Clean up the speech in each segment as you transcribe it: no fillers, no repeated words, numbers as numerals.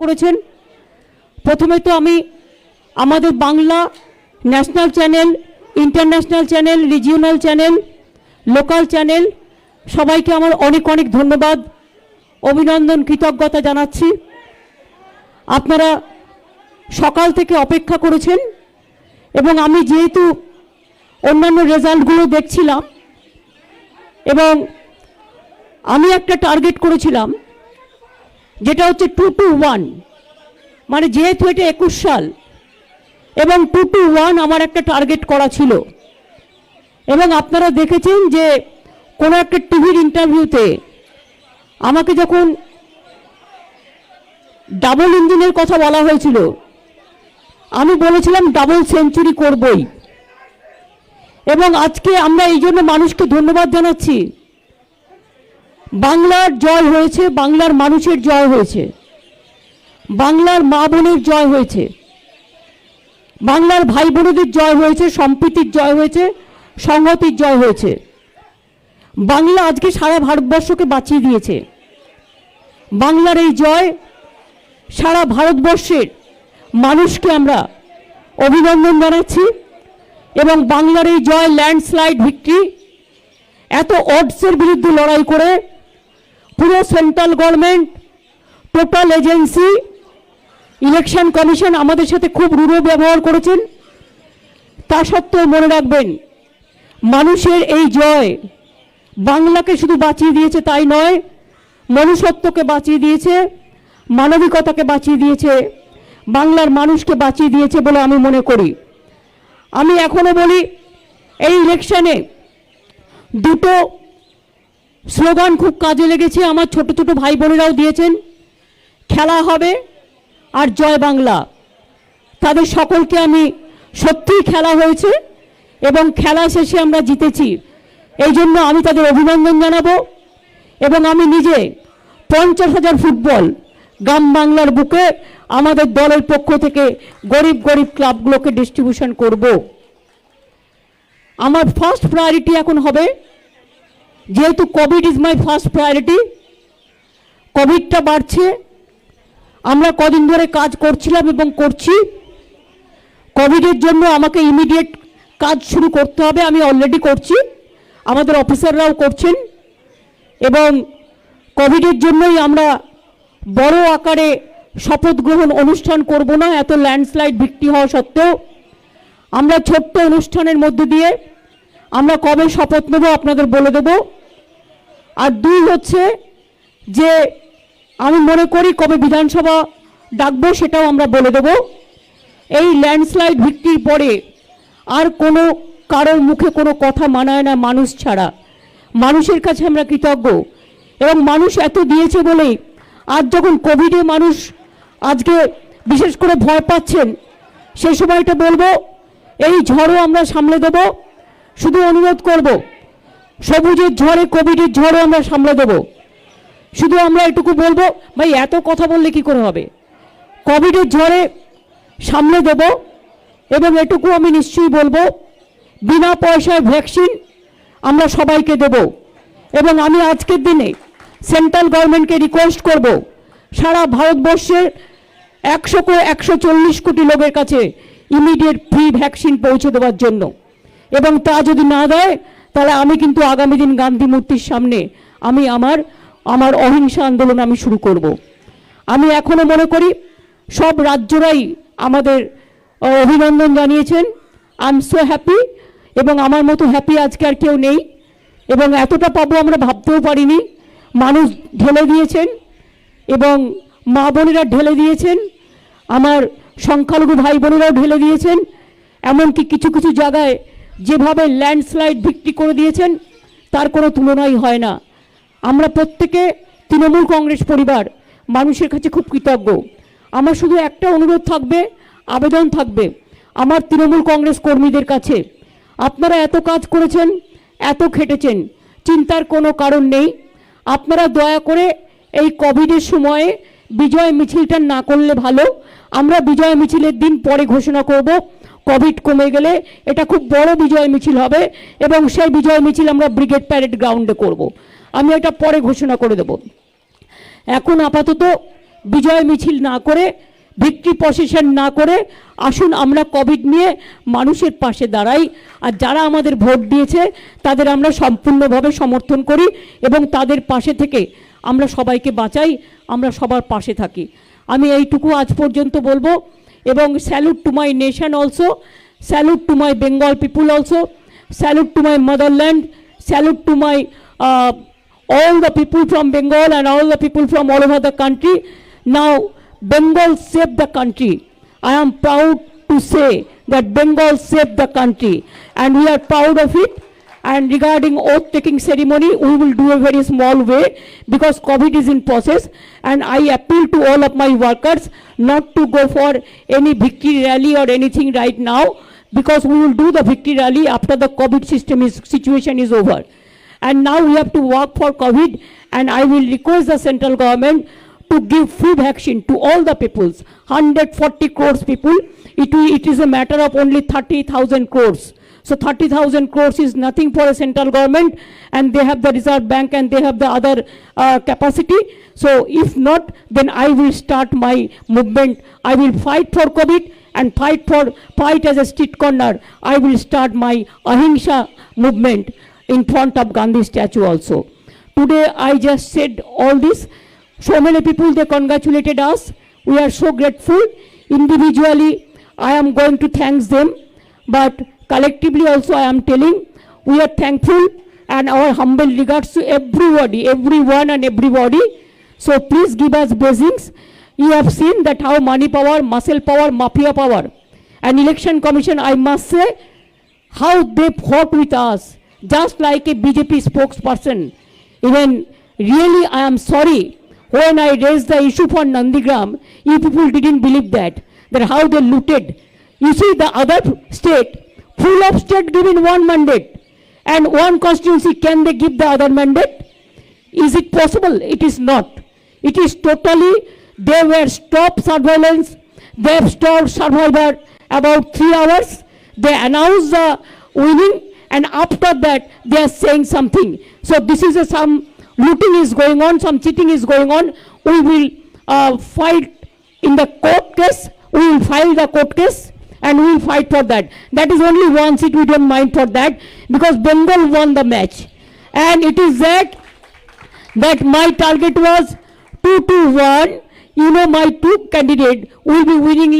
করেছেন। প্রথমে তো আমি আমাদের Bangla national channel, international channel, regional channel, local channel সবাইকে আমার অনেক অনেক ধন্যবাদ, অভিনন্দন, কৃতজ্ঞতা জানাচ্ছি। আপনারা সকাল থেকে অপেক্ষা করেছেন এবং আমি যেহেতু অন্যান্য রেজাল্টগুলো দেখছিলাম এবং আমি একটা টার্গেট করেছিলাম যেটা হচ্ছে 2-1, মানে যেহেতু এটা 21 সাল এবং 2-1 আমার একটা টার্গেট করা ছিল। এবং আপনারা দেখেছেন যে কোনো একটা টিভির ইন্টারভিউতে আমাকে যখন ডাবল ইঞ্জিনের কথা বলা হয়েছিল আমি বলেছিলাম ডাবল সেঞ্চুরি করবই। এবং আজকে আমরা এই জন্য মানুষকে ধন্যবাদ জানাচ্ছি, বাংলার জয় হয়েছে, বাংলার মানুষের জয় হয়েছে, বাংলার মা বোনের জয় হয়েছে, বাংলার ভাই বোনদের জয় হয়েছে, সম্প্রীতির জয় হয়েছে, সংহতির জয় হয়েছে। বাংলা আজকে সারা ভারতবর্ষকে বাঁচিয়ে দিয়েছে। বাংলার এই জয় সারা ভারতবর্ষের মানুষকে আমরা অভিনন্দন জানাচ্ছি এবং বাংলার এই জয় ল্যান্ডস্লাইড ভিক্টরি। এত অডসের বিরুদ্ধে লড়াই করে পুরো central government, total agency, election commission আমাদের সাথে খুব রূঢ় ব্যবহার করেছেন। তা সত্ত্বেও মনে রাখবেন, মানুষের এই জয় বাংলাকে শুধু বাঁচিয়ে দিয়েছে তাই নয়, মনুষ্যত্বকে বাঁচিয়ে দিয়েছে, মানবিকতাকে বাঁচিয়ে দিয়েছে, বাংলার মানুষকে বাঁচিয়ে দিয়েছে বলে আমি মনে করি। আমি এখনো বলি, এই ইলেকশনে দুটো স্লোগান খুব কাজে লেগেছে, আমার ছোট ছোট ভাই বোনেরাও দিয়েছেন, খেলা হবে আর জয় বাংলা। তাদের সকলকে আমি সত্যিই খেলা হয়েছে এবং খেলা শেষে আমরা জিতেছি, এই জন্য আমি তাদের অভিনন্দন জানাবো। এবং আমি নিজে 50,000 ফুটবল গ্রাম বাংলার বুকে আমাদের দলের পক্ষ থেকে গরিব গরিব ক্লাবগুলোকে ডিস্ট্রিবিউশন করব। আমার ফার্স্ট প্রায়োরিটি এখন হবে, যেহেতু COVID is my first priority, কোভিডটা বাড়ছে, আমরা কদিন ধরে কাজ করছিলাম এবং করছি। কোভিডের জন্য আমাকে ইমিডিয়েট কাজ শুরু করতে হবে, আমি অলরেডি করছি, আমাদের অফিসাররাও করছেন। এবং কোভিডের জন্যই আমরা বড় আকারে শপথ গ্রহণ অনুষ্ঠান করব না, এত ল্যান্ডস্লাইড ভিক্টরি হওয়া সত্ত্বেও আমরা ছোট্ট অনুষ্ঠানের মধ্যে দিয়ে আমরা কবে শপথ নেব আপনাদের বলে দেব। আর 2 হচ্ছে যে আমি মনে করি কবে বিধানসভা ডাকবো সেটাও আমরা বলে দেব। এই ল্যান্ডস্লাইড ভিক্টরির পরে আর কোনো কারোর মুখে কোনো কথা মানায় না মানুষ ছাড়া। মানুষের কাছে আমরা কৃতজ্ঞ এবং মানুষ এত দিয়েছে বলেই আজ যখন কোভিডে মানুষ আজকে বিশেষ করে ভয় পাচ্ছেন, সেই সময়টা বলবো এই ঝড়ও আমরা সামলে দেব। শুধু অনুরোধ করব, সবুজের ঝড়ে কোভিডের ঝড়ও আমরা সামলে দেব। শুধু আমরা এটুকু বলবো, ভাই এত কথা বললে কি করে হবে, কোভিডের ঝড়ে সামলে দেব। এবং এটুকু আমি নিশ্চয়ই বলবো, বিনা পয়সায় ভ্যাকসিন আমরা সবাইকে দেব। এবং আমি আজকের দিনে সেন্ট্রাল গভর্নমেন্টকে রিকোয়েস্ট করব, সারা ভারতবর্ষের 140 কোটি লোকের কাছে ইমিডিয়েট ফ্রি ভ্যাকসিন পৌঁছে দেওয়ার জন্য। এবং তা যদি না দেয় তাহলে আমি কিন্তু আগামী দিন গান্ধী মূর্তির সামনে আমি আমার অহিংসা আন্দোলন আমি শুরু করব। আমি এখনো মনে করি সব রাজ্যরাই আমাদের অভিনন্দন জানিয়েছেন। আই এম সো হ্যাপি এবং আমার মতো হ্যাপি আজকে আর কেউ নেই এবং এতটা পাবো আমরা ভাবতেও পারিনি। মানুষ ঢেলে দিয়েছেন এবং মা বোনেরা ঢেলে দিয়েছেন, আমার সংখ্যালঘু ভাই বোনেরাও ঢেলে দিয়েছেন। এমনকি কিছু কিছু জায়গায় যেভাবে ল্যান্ডস্লাইড ভিক্টরি করে দিয়েছেন তার কোনো তুলনাই হয় না। আমরা প্রত্যেকে তৃণমূল কংগ্রেস পরিবার মানুষের কাছে খুব কৃতজ্ঞ। আমার শুধু একটা অনুরোধ থাকবে, আবেদন থাকবে আমার তৃণমূল কংগ্রেস কর্মীদের কাছে, আপনারা এত কাজ করেছেন, এত খেটেছেন, চিন্তার কোনো কারণ নেই। আপনারা দয়া করে এই কোভিডের সময়ে বিজয় মিছিলটা না করলে ভালো। আমরা বিজয় মিছিলের দিন পরে ঘোষণা করব, কোভিড কমে গেলে এটা খুব বড় বিজয় মিছিল হবে এবং সেই বিজয় মিছিল আমরা ব্রিগেড প্যারেড গ্রাউন্ডে করব। আমি এটা পরে ঘোষণা করে দেব। এখন আপাতত বিজয় মিছিল না করে, ভিক্টরি প্রসেশন না করে আসুন আমরা কোভিড নিয়ে মানুষের পাশে দাঁড়াই। আর যারা আমাদের ভোট দিয়েছে তাদের আমরা সম্পূর্ণভাবে সমর্থন করি এবং তাদের পাশে থেকে আমরা সবাইকে বাঁচাই, আমরা সবার পাশে থাকি। আমি এইটুকু আজ পর্যন্ত বলবো এবং salute to my nation also, salute to my Bengal people also, salute to my motherland, salute to my all the people from Bengal and all the people from all over the country. Now Bengal saved the country. I am proud to say that Bengal saved the country and we are proud of it. And regarding oath taking ceremony, we will do a very small way because COVID is in process, and I appeal to all of my workers not to go for any victory rally or anything right now, because we will do the victory rally after the COVID situation is over. And now we have to work for COVID, and I will request the central government to give free vaccine to all the peoples, 140 crores people. It is a matter of only 30,000 crores. So 30,000 crores is nothing for a central government, and they have the Reserve Bank and they have the other capacity. So if not, then I will start my movement. I will fight for COVID and fight as a street corner. I will start my Ahimsa movement in front of Gandhi statue also. Today I just said all this. So many people, they congratulated us. We are so grateful. Individually, I am going to thank them, but collectively also I am telling we are thankful and our humble regards to everybody, everyone and everybody. So please give us blessings. You have seen that how money power, muscle power, mafia power, and election commission, I must say, how they fought with us, just like a BJP spokesperson. Even really I am sorry, when I raised the issue for Nandigram, you people didn't believe that how they looted. You see the other state, full of state given one mandate, and one constituency, can they give the other mandate? Is it possible? It is not. It is totally, they were stopped surveillance, they have stopped survivor about 3 hours, they announced the winning, and after that they are saying something. So this is some looting is going on, some cheating is going on. We will fight in the court case, we will file the court case and we will fight for that. That is only one seat, we don't mind for that, because Bengal won the match. And it is that my target was 2-1. You know, my two candidate will be winning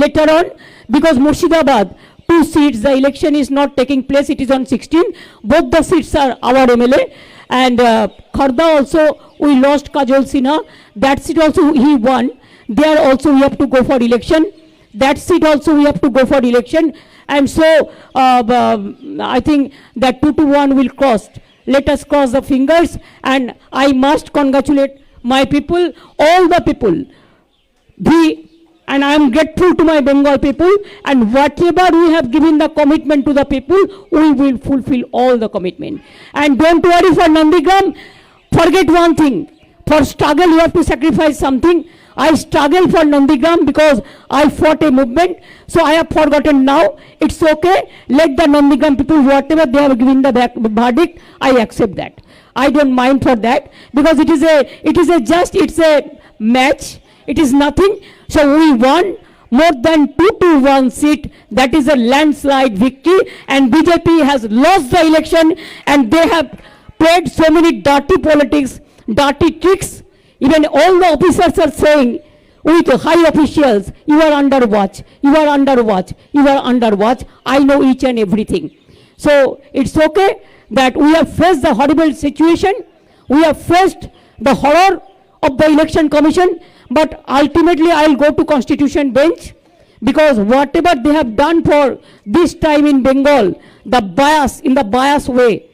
later on, because Murshidabad, 2 seats, the election is not taking place, it is on 16. Both the seats are our MLA. And Kharda also, we lost Kajol Sinha. That seat also he won. There also we have to go for election. That seat also we have to go for election. And so I think that 2-1 will cross. Let us cross the fingers. And I must congratulate my people, all the people. And I am grateful to my Bengal people, and whatever we have given the commitment to the people, we will fulfill all the commitment. And don't worry for Nandigram, forget one thing, for struggle you have to sacrifice something. I struggle for Nandigram because I fought a movement, so I have forgotten now. It's okay, let the Nandigram people, whatever they have given the verdict, I accept that. I don't mind for that, because it's a match, it is nothing. So we won more than 2-1 seat. That is a landslide victory. And BJP has lost the election, and they have played so many dirty politics, dirty tricks. Even all the officers are saying with high officials, you are under watch, you are under watch, you are under watch. I know each and everything. So it's okay that we have faced the horrible situation. We have faced the horror of the election commission. But ultimately I will go to Constitution bench, because whatever they have done for this time in Bengal, the bias, in the bias way,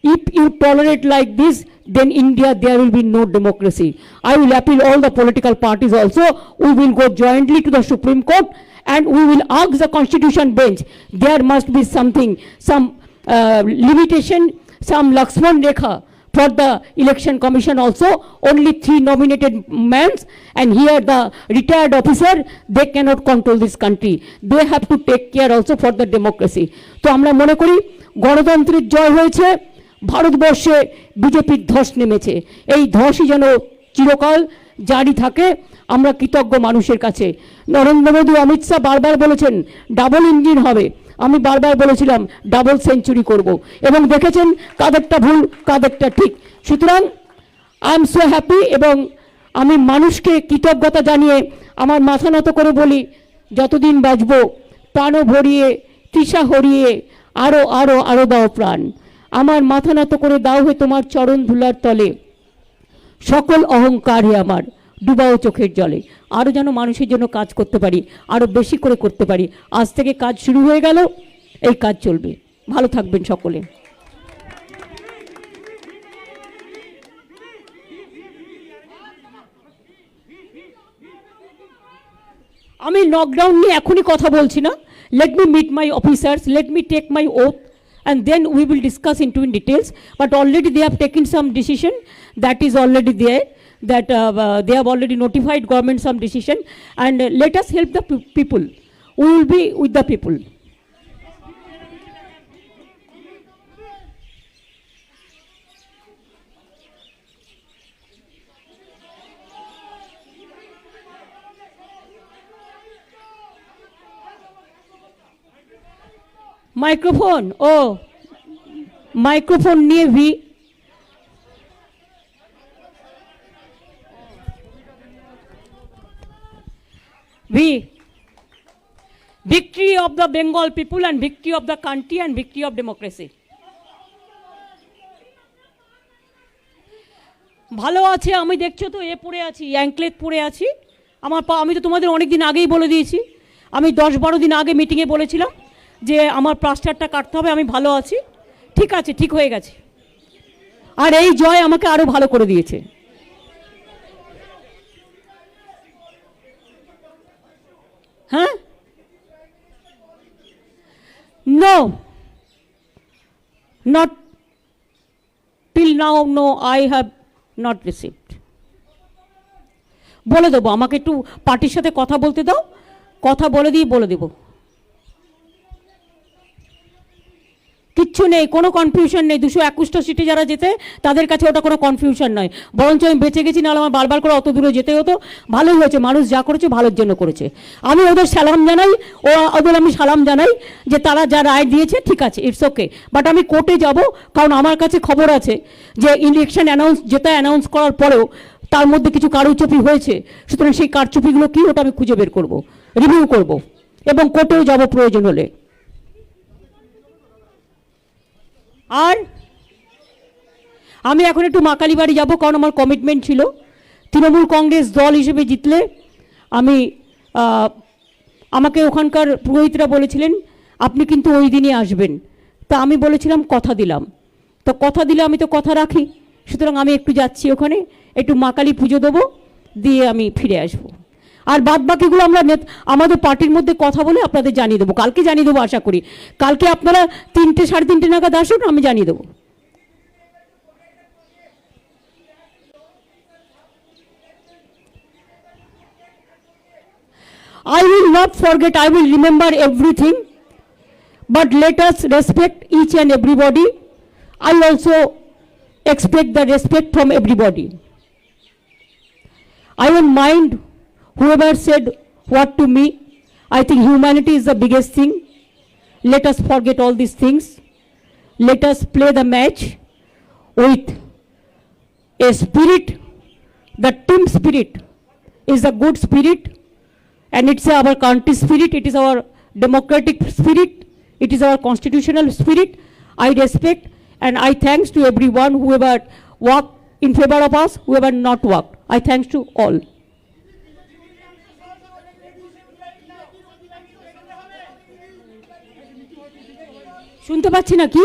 if you tolerate like this, then India, there will be no democracy. I will appeal all the political parties also. We will go jointly to the Supreme Court and we will ask the Constitution bench. There must be something, some limitation, some Lakshman Rekha for the election commission also. Only 3 nominated men, and here the retired officer, they cannot control this country. They have to take care also for the democracy. তো আমরা মনে করি গণতন্ত্রের জয় হয়েছে, ভারতবর্ষে বিজেপির ধস নেমেছে। এই ধসই যেন চিরকাল জারি থাকে আমরা কৃতজ্ঞ মানুষের কাছে। নরেন্দ্র মোদী, অমিত শাহ বারবার বলেছেন ডাবল ইঞ্জিন হবে, আমি বারবার বলেছিলাম ডাবল সেঞ্চুরি করব, এবং দেখেছেন কাদেরটা ভুল কাদেরটা ঠিক। সুতরাং আই এম সো হ্যাপি, এবং আমি মানুষকে কৃতজ্ঞতা জানিয়ে আমার মাথা নত করে বলি, যতদিন বাঁচব প্রাণও ভরিয়ে তৃষা হরিয়ে আরও আরও আরও দাও প্রাণ। আমার মাথা নত করে দাও হে তোমার চরণ ধুলার তলে, সকল অহংকার হে আমার ডুবাও চোখের জলে। আরও যেন মানুষের জন্য কাজ করতে পারি, আরও বেশি করে করতে পারি। আজ থেকে কাজ শুরু হয়ে গেল, এই কাজ চলবে। ভালো থাকবেন সকলে। আমি লকডাউন নিয়ে এখনই কথা বলছি না। Let me meet my officers, let me take my oath, and then we will discuss into in details. But already they have taken some decision, that is already there, that they have already notified government some decision, and let us help the people. We will be with the people. Microphone, ও microphone নিয়ে ভি। Victory of the Bengal people and victory of the country and victory of democracy. ভালো আছে, আমি দেখছো তো পড়ে আছি, অ্যাঙ্কলেট পড়ে আছি। আমি তো তোমাদের অনেক দিন আগেই বলে দিয়েছি, আমি 10-12 দিন আগে মিটিংয়ে বলেছিলাম যে আমার প্লাস্টারটা কাটতে হবে। আমি ভালো আছি, ঠিক আছে, ঠিক হয়ে গেছে। আর এই জয় আমাকে আরো ভালো করে দিয়েছে। হ্যাঁ, no, not till now, no, I have not received. বলে দেবো, আমাকে একটু পার্টির সাথে কথা বলতে দাও, কথা বলে দিয়ে বলে দেবো। কিচ্ছু নেই, কোনো কনফিউশন নেই। 221টা সিটে যারা যেতে তাদের কাছে ওটা কোনো কনফিউশন নয়, বরঞ্চ আমি বেঁচে গেছি, নাহলে আমার বারবার করে অত দূরে যেতে হতো। ভালোই হয়েছে, মানুষ যা করেছে ভালোর জন্য করেছে। আমি ওদের সালাম জানাই, ওদের আমি সালাম জানাই যে তারা যা রায় দিয়েছে ঠিক আছে, ইটস ওকে। বাট আমি কোর্টে যাব, কারণ আমার কাছে খবর আছে যে ইলেকশন অ্যানাউন্স করার পরেও তার মধ্যে কিছু কারচুপি হয়েছে। সুতরাং সেই কারচুপিগুলো কি, ওটা আমি খুঁজে বের করব, রিভিউ করব, এবং কোর্টেও যাব প্রয়োজন হলে। আর আমি এখন একটু মা কালী বাড়ি যাব, কারণ আমার কমিটমেন্ট ছিল। তৃণমূল কংগ্রেস দল হিসেবে জিতলে আমি, আমাকে ওখানকার পুরোহিতরা বলেছিলেন আপনি কিন্তু ওই দিনই আসবেন। তা আমি বলেছিলাম কথা দিলাম, তো কথা দিলে আমি তো কথা রাখি। সুতরাং আমি একটু যাচ্ছি ওখানে, একটু মা কালী পুজো দেবো, দিয়ে আমি ফিরে আসবো। আর বাদ বাকিগুলো আমরা আমাদের পার্টির মধ্যে কথা বলে আপনাদের জানিয়ে দেবো, কালকে জানিয়ে দেবো আশা করি। কালকে আপনারা 3-3:30 নাগাদ আসুন, আমি জানিয়ে দেবো। I will not forget, I will remember everything, but let us respect each and everybody. I also expect the respect from everybody. I don't mind whoever said what to me. I think humanity is the biggest thing. Let us forget all these things. Let us play the match with a spirit. The team spirit is a good spirit, and it's our country spirit, it is our democratic spirit, it is our constitutional spirit. I respect and I thanks to everyone whoever worked in favor of us, whoever not worked. I thanks to all. শুনতে পাচ্ছি না কি?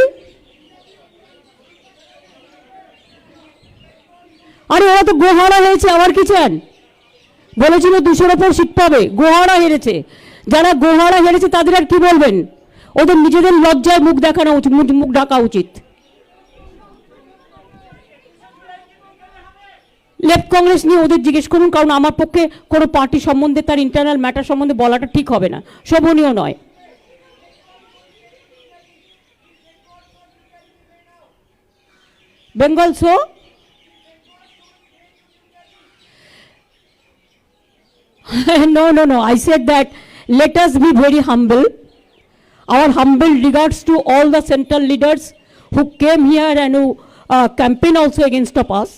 আরে ওরা তো গোহারা হয়েছে, আবার কি চান? বলেছিল 200-র উপর সিট পাবে, গোহারা হেরেছে। যারা গোহারা হেরেছে তাদের আর কি বলবেন? ওদের নিজেদের লজ্জায় মুখ দেখানো উচিত, মুখ ঢাকা উচিত। লেফট কংগ্রেস নিয়ে ওদের জিজ্ঞেস করুন, কারণ আমার পক্ষে কোনো পার্টি সম্বন্ধে, তার ইন্টারনাল ম্যাটার সম্বন্ধে বলাটা ঠিক হবে না, শোভনীয় নয়। Bengal show No. I said that let us be very humble. Our humble regards to all the central leaders who came here and who campaign also against of us.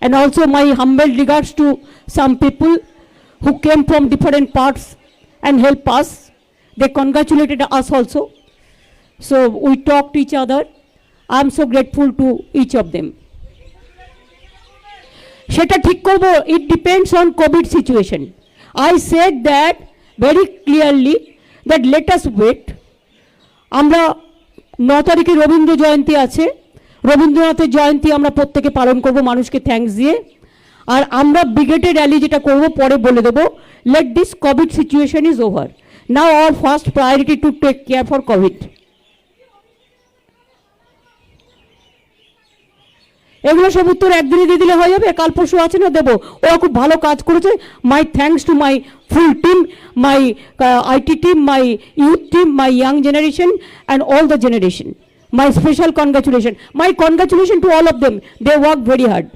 And also my humble regards to some people who came from different parts and helped us. They congratulated us also. So we talked to each other. I am so grateful to each of them. সেটা ঠিক করব, it depends on COVID situation. I said that very clearly that let us wait. আমরা 9 তারিখে রবীন্দ্র জয়ন্তী আছে, রবীন্দ্রনাথের জয়ন্তী আমরা প্রত্যেকে পালন করব মানুষকে থ্যাঙ্কস দিয়ে। আর আমরা ব্রিগেডের র্যালি যেটা করব পরে বলে দেবো। Let this COVID situation is over now, our first priority to take care for COVID. এগুলো সব উত্তর একদিনে দিয়ে দিলে হয়ে যাবে, কাল পরশু আছে না দেবো। ওরা খুব ভালো কাজ করেছে। My thanks to my full team, my IT team, my youth team, my young generation and all the generation. My special congratulation, my congratulation to all of them. They worked very hard.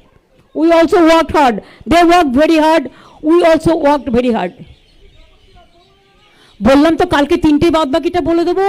We also worked hard. They worked very hard. We also worked very hard. বললাম তো কালকে 3টে বাদ বাকিটা বলে দেবো।